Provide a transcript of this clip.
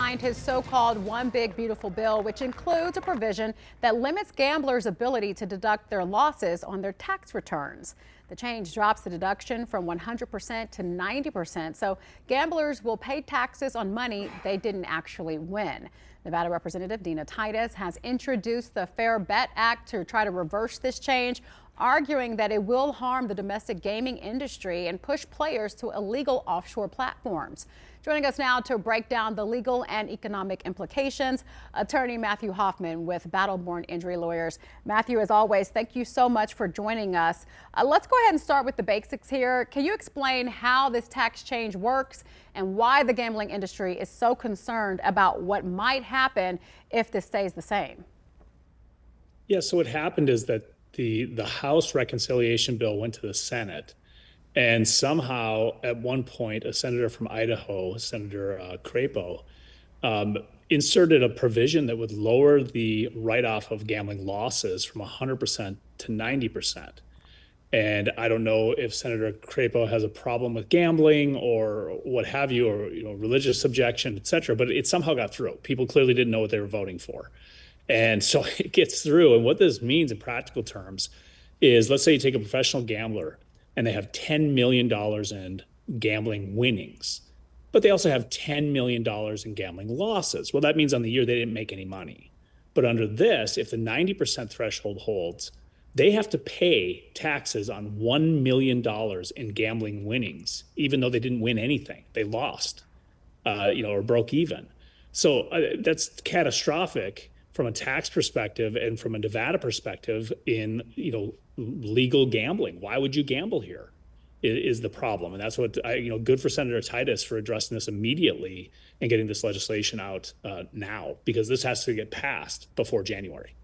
signed his so-called One Big Beautiful Bill, which includes a provision that limits gamblers' ability to deduct their losses on their tax returns. The change drops the deduction from 100% to 90%, so gamblers will pay taxes on money they didn't actually win. Nevada Representative Dina Titus has introduced the Fair Bet Act to try to reverse this change, arguing that it will harm the domestic gaming industry and push players to illegal offshore platforms. Joining us now to break down the legal and economic implications, attorney Matthew Hoffmann with Battle-Born Injury Lawyers. Matthew, as always, thank you so much for joining us. Let's go ahead and start with the basics here. Can you explain how this tax change works and why the gambling industry is so concerned about what might happen if this stays the same? Yeah, so what happened is that the House reconciliation bill went to the Senate, and somehow at one point a senator from Idaho, Senator Crapo, inserted a provision that would lower the write-off of gambling losses from 100% to 90%. And I don't know if Senator Crapo has a problem with gambling or what have you, or religious objection, et cetera, but it somehow got through. People clearly didn't know what they were voting for. And so it gets through. And what this means in practical terms is, let's say you take a professional gambler and they have $10 million in gambling winnings, but they also have $10 million in gambling losses. Well, that means on the year they didn't make any money. But under this, if the 90% threshold holds, they have to pay taxes on $1 million in gambling winnings, even though they didn't win anything. They lost, or broke even. So that's catastrophic from a tax perspective and from a Nevada perspective in, legal gambling. Why would you gamble here is the problem. And that's what, good for Senator Titus for addressing this immediately and getting this legislation out now, because this has to get passed before January.